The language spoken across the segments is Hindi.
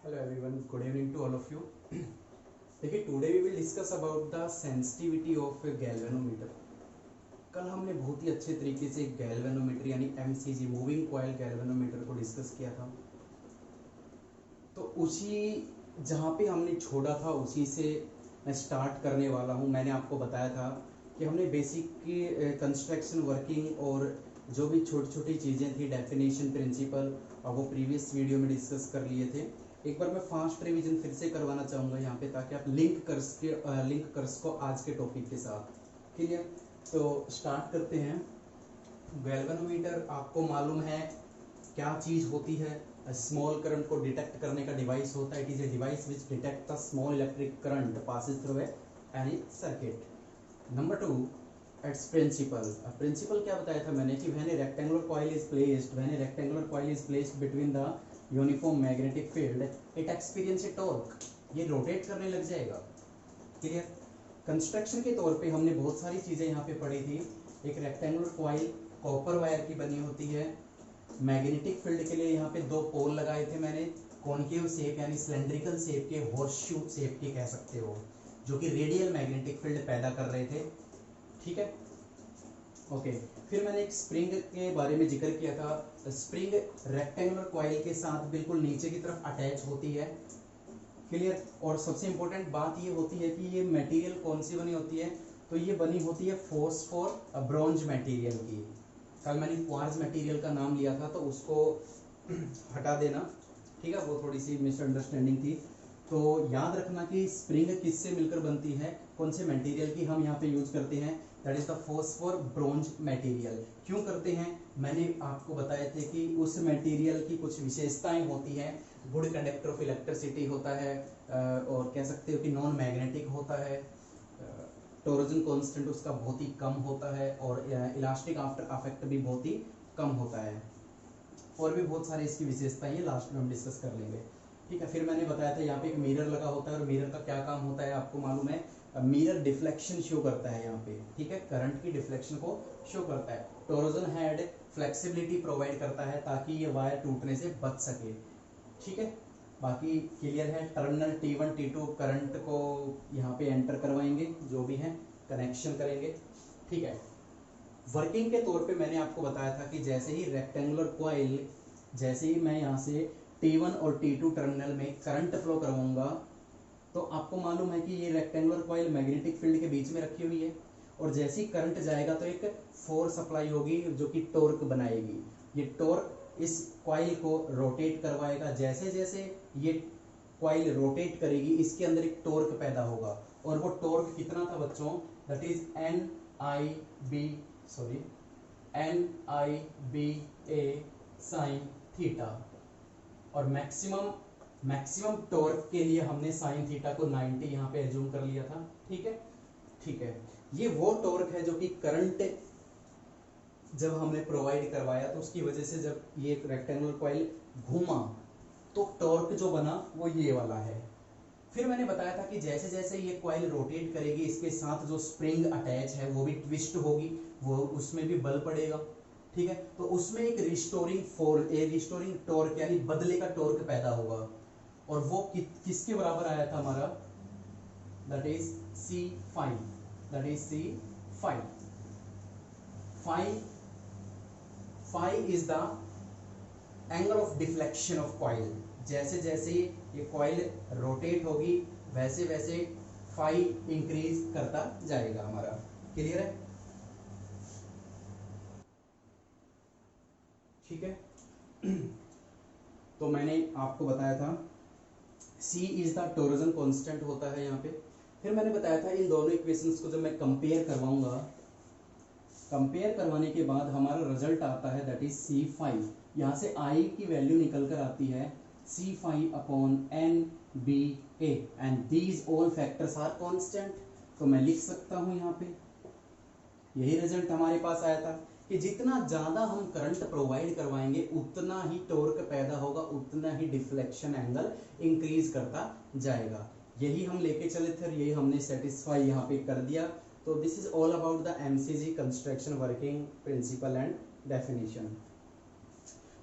Hello everyone, good evening to all of you. देखिए today we will discuss about the sensitivity of galvanometer. कल हमने बहुत ही अच्छे तरीके से गैल्वेनोमीटर यानी एमसीजी मूविंग कॉइल गैल्वेनोमीटर को डिस्कस किया था। तो उसी जहाँ पे हमने छोड़ा था उसी से मैं स्टार्ट करने वाला हूँ। मैंने आपको बताया था कि हमने बेसिक की कंस्ट्रक्शन वर्किंग और जो भी छोटी छोटी चीज़ें थी डेफिनेशन प्रिंसिपल और वो प्रीवियस वीडियो में डिस्कस कर लिए थे। एक बार मैं फास्ट रिवीजन फिर से करवाना चाहूँगा यहाँ पे ताकि आप लिंक कर सको आज के टॉपिक के साथ। क्लियर? तो स्टार्ट करते हैं। गैल्वेनोमीटर आपको मालूम है क्या चीज़ होती है? स्मॉल करंट को डिटेक्ट करने का डिवाइस होता है। It is a device which detect the small electric current passes through any circuit. Number two, its principle. Principle क्या बताया था मैंने कि when a rectangular coil is placed between the uniform magnetic field it experience a torque. ये रोटेट करने लग जाएगा। क्लियर? कंस्ट्रक्शन के तौर पे हमने बहुत सारी चीज़ें यहाँ पे पढ़ी थी। एक रेक्टेंगुलर कॉइल कॉपर वायर की बनी होती है। मैग्नेटिक फील्ड के लिए यहाँ पे दो पोल लगाए थे मैंने, कॉनकेव शेप यानी सिलेंड्रिकल शेप के, हॉर्सशू शेप के कह सकते हो, जो कि रेडियल मैग्नेटिक फील्ड पैदा कर रहे थे। ठीक है, ओके। फिर मैंने एक स्प्रिंग के बारे में जिक्र किया था। स्प्रिंग रेक्टेंगुलर कॉइल के साथ बिल्कुल नीचे की तरफ अटैच होती है। क्लियर? और सबसे इंपॉर्टेंट बात ये होती है कि ये मटेरियल कौन सी बनी होती है? तो ये बनी होती है फॉस्फोर ब्रॉन्ज मटेरियल की। कल मैंने क्वार्ज मटेरियल का नाम लिया था तो उसको हटा देना, ठीक है? वो थोड़ी सी मिसअंडरस्टैंडिंग थी। तो याद रखना कि स्प्रिंग किससे मिलकर बनती है, कौन से मटेरियल की हम यहाँ पे यूज करते हैं, that is the phosphor bronze material. क्यों करते हैं? मैंने आपको बताए थे कि उस मटेरियल की कुछ विशेषताएं होती हैं। गुड कंडक्टर ऑफ इलेक्ट्रिसिटी होता है, और कह सकते हो कि नॉन मैग्नेटिक होता है, टोरोजन कांस्टेंट उसका बहुत ही कम होता है, और इलास्टिक आफ्टर अफेक्ट भी बहुत ही कम होता है। और भी बहुत सारी इसकी विशेषताएं हैं, लास्ट में हम डिस्कस कर लेंगे। ठीक है, फिर मैंने बताया था यहाँ पे एक मिरर लगा होता है, और मिरर का क्या काम होता है आपको मालूम है? मिरर डिफ्लेक्शन शो करता है यहाँ पे, ठीक है? करंट की डिफ्लेक्शन को शो करता है। टोरोजन हेड फ्लेक्सिबिलिटी प्रोवाइड करता है ताकि ये वायर टूटने से बच सके। ठीक है, बाकी क्लियर है। टर्मिनल T1 T2 करंट को यहाँ पे एंटर करवाएंगे, जो भी है कनेक्शन करेंगे। ठीक है, वर्किंग के तौर पे मैंने आपको बताया था कि जैसे ही रेक्टेंगुलर कॉइल, जैसे ही मैं यहाँ से T1 और T2 टर्मिनल में करंट फ्लो करवाऊंगा तो आपको मालूम है कि ये रेक्टेंगुलर कॉइल मैग्नेटिक फील्ड के बीच में रखी हुई है, और जैसे ही करंट जाएगा तो एक फोर्स अप्लाई होगी जो कि टॉर्क बनाएगी। ये टॉर्क इस कॉइल को रोटेट करवाएगा। जैसे जैसे ये कॉइल रोटेट करेगी इसके अंदर एक टॉर्क पैदा होगा, और वो टॉर्क कितना था बच्चों? That is N I B A sine theta. और मैक्सिमम टॉर्क के लिए हमने साइन थीटा को 90 यहाँ पे एज्यूम कर लिया था। ठीक है, ठीक है। ये वो टॉर्क है जो कि करंट जब हमने प्रोवाइड करवाया तो उसकी वजह से जब ये रेक्टेंगुलर कॉइल घूमा तो टॉर्क जो बना वो ये वाला है। फिर मैंने बताया था कि जैसे जैसे ये कॉइल रोटेट करेगी इसके साथ जो स्प्रिंग अटैच है वो भी ट्विस्ट होगी, वो उसमें भी बल पड़ेगा। ठीक है, तो उसमें एक रिस्टोरिंग टॉर्क यानी बदले का टॉर्क पैदा होगा, और वो किसके बराबर आया था हमारा? That is C phi. That is C phi. Phi is the angle of deflection of coil. जैसे जैसे ये कॉइल रोटेट होगी वैसे वैसे फाई इंक्रीज करता जाएगा हमारा। क्लियर है? ठीक है। तो मैंने आपको बताया था C इज द टोरोजन कांस्टेंट होता है यहाँ पे। फिर मैंने बताया था इन दोनों इक्वेशंस को जब मैं कंपेयर करवाऊंगा, कंपेयर करवाने के बाद हमारा रिजल्ट आता है दैट इज C5। यहाँ से I की वैल्यू निकल कर आती है C5 upon NBA, and these all factors are constant. तो मैं लिख सकता हूँ यहाँ पे, यही रिजल्ट हमारे पास आया था कि जितना ज्यादा हम करंट प्रोवाइड करवाएंगे उतना ही टॉर्क पैदा होगा, उतना ही डिफ्लेक्शन एंगल इंक्रीज करता जाएगा। यही हम लेके चले थे, यही हमने सेटिस्फाई यहाँ पे कर दिया। तो this is all about the MCG construction working principle and definition.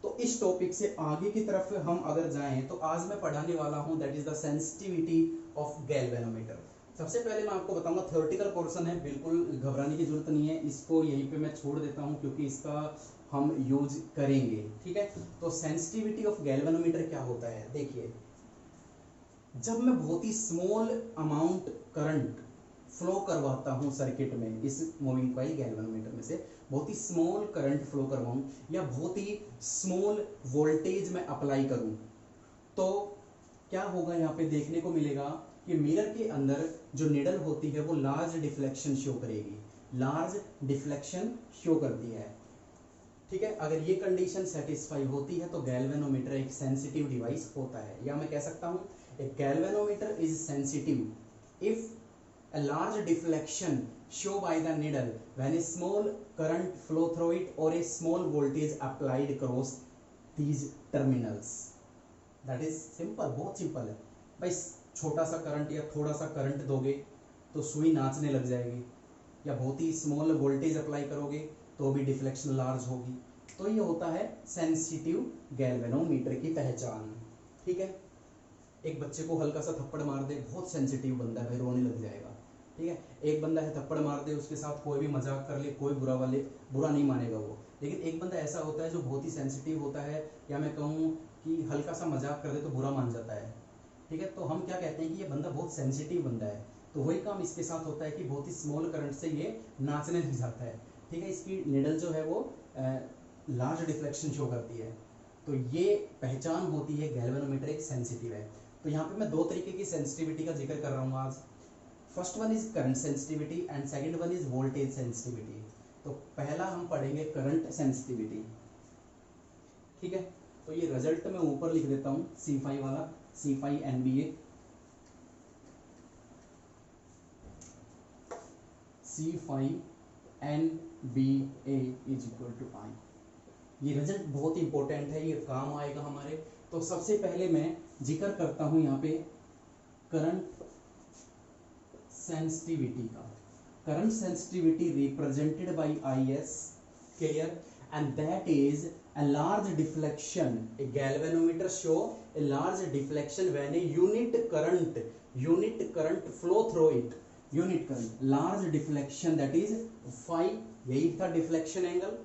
तो तो इस टॉपिक से आगे की तरफ हम अगर जाएं तो आज मैं पढ़ाने वाला हूं that is the sensitivity of galvanometer. सबसे पहले मैं आपको बताऊंगा थ्योरेटिकल पोर्शन है, बिल्कुल घबराने की जरूरत नहीं है, इसको यहीं पे मैं छोड़ देता हूं क्योंकि इसका हम यूज करेंगे। ठीक है, तो सेंसिटिविटी ऑफ गैल्वेनोमीटर क्या होता है, देखिए जब मैं बहुत ही स्मॉल अमाउंट करंट फ्लो करवाता हूं सर्किट में, इस मूविंग कॉइल गैल्वेनोमीटर में से बहुत ही स्मॉल करंट फ्लो करवाऊं या बहुत ही स्मॉल वोल्टेज में अप्लाई करूं, तो क्या होगा, यहाँ पे देखने को मिलेगा कि मिरर के अंदर जो निडल होती है वो लार्ज डिफ्लेक्शन शो करेगी, लार्ज डिफ्लेक्शन शो करती है। ठीक है, अगर ये कंडीशन सेटिस्फाई होती है तो गैल्वेनोमीटर एक सेंसिटिव डिवाइस होता है, या मैं कह सकता हूं a galvanometer is sensitive if a large deflection show by the needle when a small current flow through it or a small voltage applied across these terminals। that is simple, बहुत सिंपल है भाई। छोटा सा करंट या थोड़ा सा करंट दोगे तो सुई नाचने लग जाएगी, या बहुत ही स्मॉल वोल्टेज अप्लाई करोगे तो भी डिफ्लेक्शन लार्ज होगी। तो ये होता है सेंसिटिव गैल्वेनोमीटर की पहचान। ठीक है, एक बच्चे को हल्का सा थप्पड़ मार दे, बहुत सेंसिटिव बंदा है, रोने लग जाएगा। ठीक है, एक बंदा है थप्पड़ मार दे, उसके साथ कोई भी मजाक कर ले, कोई बुरा नहीं मानेगा वो। लेकिन एक बंदा ऐसा होता है जो बहुत ही सेंसिटिव होता है, या मैं कहूँ कि हल्का सा मजाक कर दे तो बुरा मान जाता है। ठीक है, तो हम क्या कहते हैं कि ये बंदा बहुत सेंसिटिव बंदा है। तो वही काम इसके साथ होता है कि बहुत ही स्मॉल करंट से ये नाचने लग जाता है। ठीक है, इसकी निडल जो है वो लार्ज डिफ्लेक्शन शो करती है, तो ये पहचान होती है गैल्वेनोमीटर एक सेंसिटिव है। तो यहाँ पे मैं दो तरीके की सेंसिटिविटी का जिक्र कर रहा हूँ आज। First one is current sensitivity and second one is voltage sensitivity. तो पहला हम पढ़ेंगे करंट सेंसिटिविटी। ठीक है, तो ये रिजल्ट मैं ऊपर लिख देता हूँ, C5 वाला, C5 NBA, C5 NBA is equal to I। ये रिजल्ट बहुत इंपॉर्टेंट है, ये काम आएगा हमारे। तो सबसे पहले मैं जिक्र करता हूं यहाँ पे करंट सेंसिटिविटी का। Current sensitivity represented by IS, clear, and that is a large deflection. A galvanometer show a large deflection when a unit current flow through it. Unit current, large deflection, that is phi, यही था डिफ्लेक्शन एंगल।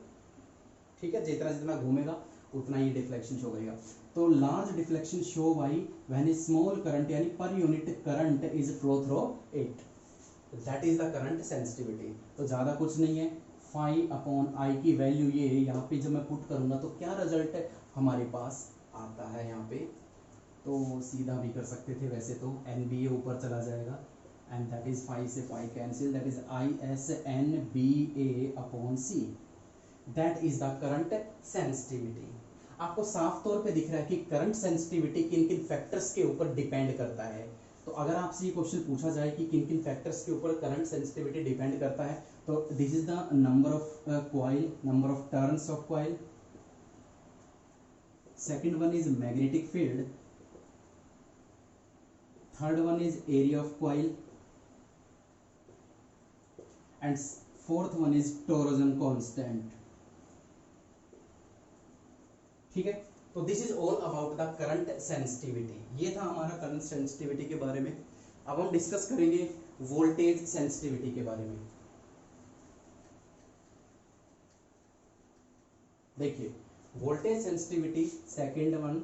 ठीक है, जितना जितना घूमेगा उतना ही डिफ्लेक्शन शो करेगा। तो large deflection show by when a small current यानी पर unit current is flow through it, that is the current sensitivity. तो ज्यादा कुछ नहीं है, फाई अपॉन आई की वैल्यू ये यहाँ पे जब मैं पुट करूंगा तो क्या रिजल्ट हमारे पास आता है यहाँ पे, तो सीधा भी कर सकते थे वैसे तो, NBA ऊपर चला जाएगा एंड दैट इज फाई से phi cancel, that is ISNBA upon C, that is the current sensitivity. आपको साफ तौर पे दिख रहा है कि करंट सेंसिटिविटी किन किन फैक्टर्स के ऊपर डिपेंड करता है। तो अगर आपसे ये क्वेश्चन पूछा जाए कि किन किन फैक्टर्स के ऊपर करंट सेंसिटिविटी डिपेंड करता है, तो this is the number of coil, number of turns of coil, second one is magnetic field, third one is area of coil, and fourth one is torsion constant. ठीक है, तो this is all about the current sensitivity. ये था हमारा करंट सेंसिटिविटी के बारे में। अब हम डिस्कस करेंगे वोल्टेज सेंसिटिविटी के बारे में। देखिए voltage sensitivity second one,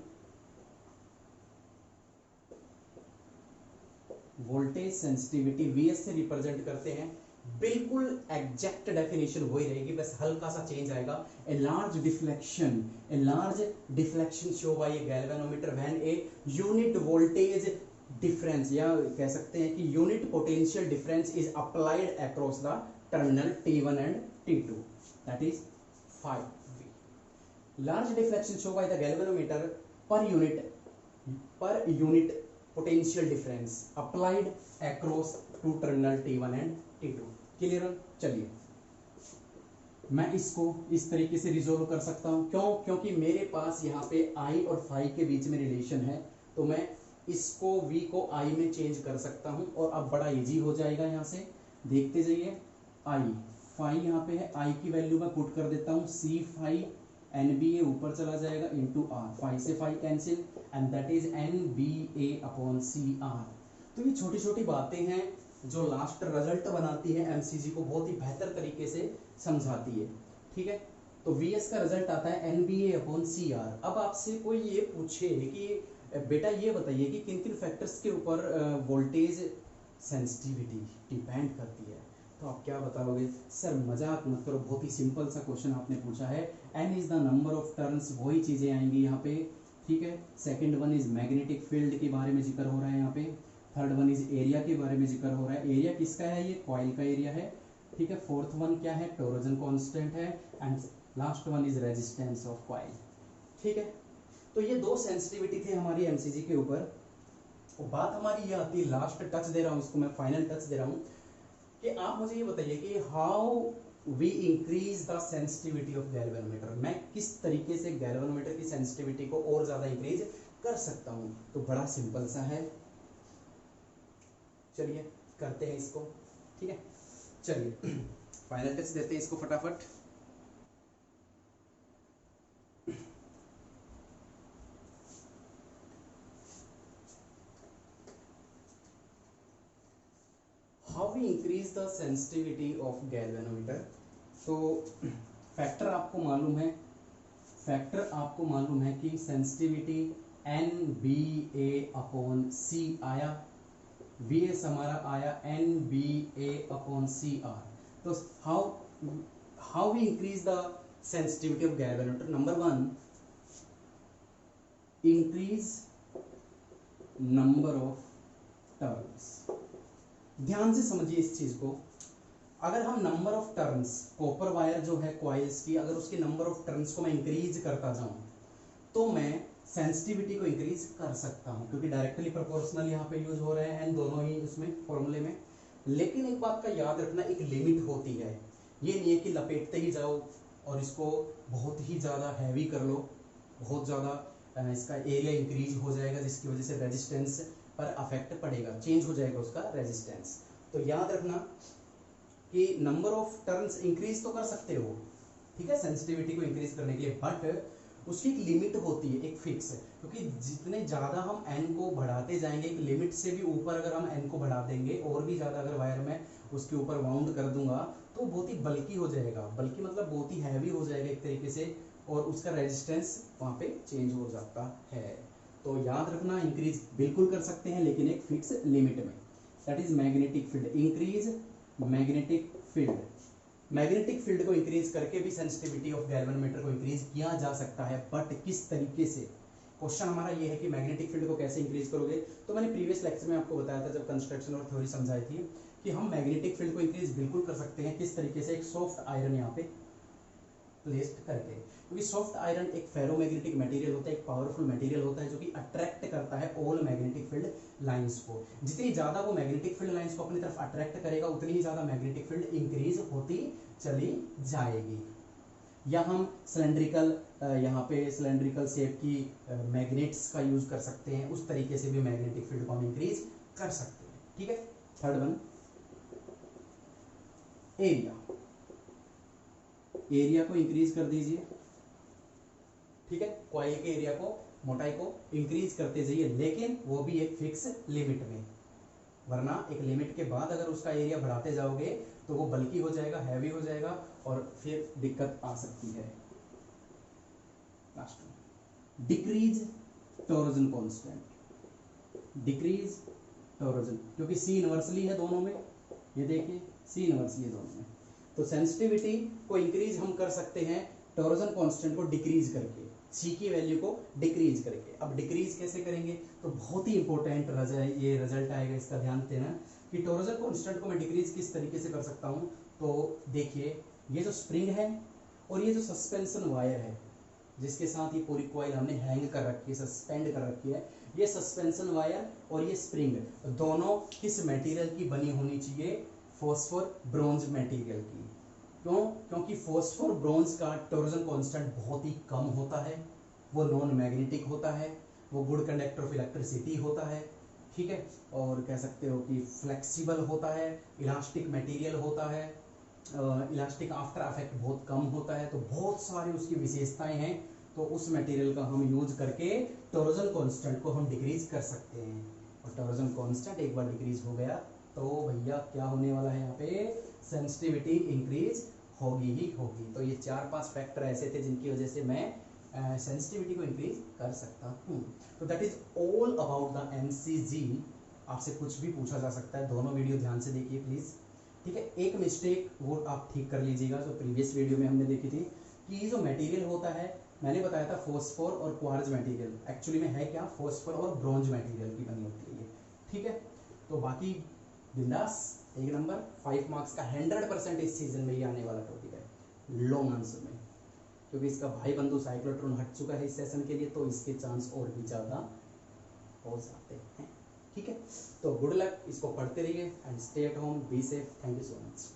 voltage sensitivity VS से रिप्रेजेंट करते हैं, बिल्कुल एग्जैक्ट डेफिनेशन वही रहेगी, बस हल्का सा चेंज आएगा। A large deflection show by a galvanometer when a unit voltage difference, या कह सकते हैं कि unit potential difference is applied across the terminal T1 and T2, that is 5V। Large deflection show by the galvanometer per unit potential difference applied across two terminal T1 and T2। Clear? चलिए मैं इसको इस तरीके से रिजोल्व कर सकता हूं, क्यों? क्योंकि मेरे पास यहाँ पे I और फाई के बीच में रिलेशन है, तो मैं इसको V को I में चेंज कर सकता हूं और अब बड़ा इजी हो जाएगा। यहाँ से देखते जाइए, I फाई यहाँ पे है, I की वैल्यू मैं पुट कर देता हूँ C फाई NBA ऊपर चला जाएगा इंटू आर, 5 से 5 cancel and that is NBA upon CR। तो ये छोटी छोटी बातें हैं जो लास्ट रिजल्ट बनाती है, MCG को बहुत ही बेहतर तरीके से समझाती है। ठीक है, तो VS का रिजल्ट आता है NBA अपॉन CR। अब आपसे कोई ये पूछे कि बेटा ये बताइए कि किन किन फैक्टर्स के ऊपर वोल्टेज सेंसिटिविटी डिपेंड करती है, तो आप क्या बताओगे? सर मजाक मत करो, बहुत ही सिंपल सा क्वेश्चन आपने पूछा है। N is the number of turns, वही चीजें आएंगी यहाँ पे। ठीक है, second one is magnetic field के बारे में जिक्र हो रहा है यहाँ पे। थर्ड वन इज एरिया के बारे में जिक्र हो रहा है। एरिया किसका है? ये कॉइल का एरिया है। ठीक है, फोर्थ वन क्या है? टोरोजन कांस्टेंट है and last one is resistance of coil. ठीक है, तो ये दो सेंसिटिविटी थी हमारी एमसीजी के ऊपर। और बात हमारी ये आती है, लास्ट टच दे रहा हूँ इसको मैं, फाइनल टच दे रहा हूँ कि आप मुझे ये बताइए कि how we increase the sensitivity of galvanometer. मैं किस तरीके से गैल्वेनोमीटर की सेंसिटिविटी को और ज्यादा इंक्रीज कर सकता हूँ? तो बड़ा सिंपल सा है, चलिए करते हैं इसको। ठीक है, चलिए फाइनल टच देते हैं इसको फटाफट। How we increase the sensitivity of galvanometer. तो फैक्टर आपको मालूम है, फैक्टर आपको मालूम है कि सेंसिटिविटी NBA अपॉन C आया, VS हमारा आया NBA अपॉन CR। तो how we increase the sensitivity of galvanometer? Number one, increase number of turns. ध्यान से समझिए इस चीज को। अगर हम number of turns, copper wire जो है कॉइल्स की, अगर उसके नंबर ऑफ टर्न्स को मैं इंक्रीज करता जाऊं तो मैं सेंसिटिविटी को इंक्रीज कर सकता हूं, क्योंकि डायरेक्टली प्रोपोर्शनल यहाँ पे यूज हो रहे हैं दोनों ही इसमें फॉर्मूले में। लेकिन एक बात का याद रखना, एक लिमिट होती है। ये नहीं है कि लपेटते ही जाओ और इसको बहुत ही ज्यादा हैवी कर लो, बहुत ज्यादा इसका एरिया इंक्रीज हो जाएगा जिसकी वजह से रेजिस्टेंस पर अफेक्ट पड़ेगा, चेंज हो जाएगा उसका रेजिस्टेंस। तो याद रखना कि नंबर ऑफ टर्न्स इंक्रीज तो कर सकते हो, ठीक है, सेंसिटिविटी को इंक्रीज करने के लिए, बट उसकी एक लिमिट होती है, एक फिक्स है। क्योंकि जितने ज्यादा हम n को बढ़ाते जाएंगे, एक लिमिट से भी ऊपर अगर हम n को बढ़ा देंगे और भी ज्यादा अगर वायर में उसके ऊपर वाउंड कर दूंगा तो बहुत ही बल्कि हो जाएगा, बल्कि मतलब बहुत ही हैवी हो जाएगा एक तरीके से, और उसका रेजिस्टेंस वहां पे चेंज हो जाता है। तो याद रखना, इंक्रीज बिल्कुल कर सकते हैं लेकिन एक फिक्स लिमिट में। That is magnetic field, increase magnetic field. Magnetic field को इंक्रीज करके भी सेंसिटिविटी ऑफ गैल्वेनोमीटर को इंक्रीज किया जा सकता है, बट किस तरीके से? क्वेश्चन हमारा ये है कि मैग्नेटिक फील्ड को कैसे इंक्रीज करोगे। तो मैंने प्रीवियस लेक्चर में आपको बताया था जब कंस्ट्रक्शन और थ्योरी समझाई थी कि हम मैग्नेटिक फील्ड को इंक्रीज बिल्कुल कर सकते हैं। किस तरीके से? एक सॉफ्ट आयरन यहाँ पे प्लेस्ड करके, क्योंकि सॉफ्ट आयरन एक फेरोमैग्नेटिक मटेरियल होता है, एक पावरफुल मटेरियल होता है जो कि अट्रैक्ट करता है ऑल मैग्नेटिक फील्ड लाइंस को। जितनी ज्यादा वो मैग्नेटिक फील्ड लाइंस को अपनी तरफ अट्रैक्ट करेगा उतनी ही ज्यादा मैग्नेटिक फील्ड इंक्रीज होती चली जाएगी। या हम सिलेंड्रिकल, यहाँ पे सिलेंड्रिकल शेप की मैग्नेट्स का यूज कर सकते हैं, उस तरीके से भी मैग्नेटिक फील्ड को हम इंक्रीज कर सकते हैं। ठीक है, थर्ड वन, एरिया। एरिया को इंक्रीज कर दीजिए, ठीक है, कॉइल के एरिया को, मोटाई को इंक्रीज करते जाइए, लेकिन वो भी एक फिक्स लिमिट में, वरना एक लिमिट के बाद अगर उसका एरिया बढ़ाते जाओगे तो वो बल्कि हो जाएगा, हैवी हो जाएगा और फिर दिक्कत आ सकती है। लास्ट में, डिक्रीज टोरोजन कांस्टेंट। डिक्रीज टोरोजन, क्योंकि सी इनवर्सली है दोनों में, ये देखिए सी इनवर्सली है दोनों में। तो सेंसिटिविटी को इंक्रीज हम कर सकते हैं टोरोजन कांस्टेंट को डिक्रीज करके, सी की वैल्यू को डिक्रीज करके। अब डिक्रीज कैसे करेंगे? तो बहुत ही इंपॉर्टेंट ये रिजल्ट आएगा, इसका ध्यान देना कि टोरोजन कांस्टेंट को मैं डिक्रीज किस तरीके से कर सकता हूं। तो देखिए, ये जो स्प्रिंग है और ये जो सस्पेंशन वायर है जिसके साथ ये पूरी कॉइल हमने हैंग कर रखी है, सस्पेंड कर रखी है, ये सस्पेंशन वायर और ये स्प्रिंग दोनों किस मटेरियल की बनी होनी चाहिए? फॉस्फोर ब्रोंज मटेरियल की। क्यों? क्योंकि फॉस्फोर ब्रोंज का टोरोजन कांस्टेंट बहुत ही कम होता है, वो नॉन मैग्नेटिक होता है, वो गुड कंडक्टर ऑफ इलेक्ट्रिसिटी होता है, ठीक है, और कह सकते हो कि फ्लेक्सिबल होता है, इलास्टिक मटेरियल होता है, इलास्टिक आफ्टर इफेक्ट बहुत कम होता है, तो बहुत सारी उसकी विशेषताएं हैं। तो उस मटेरियल का हम यूज करके टॉर्जन कांस्टेंट को हम डिक्रीज कर सकते हैं, और टॉर्जन कांस्टेंट एक बार डिक्रीज हो गया तो भैया क्या होने वाला है, यहाँ पे सेंसिटिविटी इंक्रीज होगी ही होगी। तो ये 4-5 फैक्टर ऐसे थे जिनकी वजह से मैं सेंसिटिविटी को इंक्रीज कर सकता हूँ। तो that is all about the MCG. आपसे कुछ भी पूछा जा सकता है, दोनों वीडियो ध्यान से देखिए प्लीज, ठीक है। एक मिस्टेक वो आप ठीक कर लीजिएगा जो प्रीवियस वीडियो में हमने देखी थी, कि जो मटेरियल होता है, मैंने बताया था फॉस्फोर और क्वार्ज मटेरियल, एक्चुअली में है क्या, फॉस्फोर और ब्रॉन्ज मटेरियल की बनी होती है ये, ठीक है। तो बाकी बिंदास, एक नंबर 5 मार्क्स का 100% इस सीजन में ये आने वाला टॉपिक है लॉन्ग आंसर में, क्योंकि इसका भाई बंधु साइक्लोट्रॉन हट चुका है इस सेशन के लिए, तो इसके चांस और भी ज़्यादा हो जाते हैं, ठीक है। तो गुड लक, इसको पढ़ते रहिए and stay at home, be safe, thank you so much.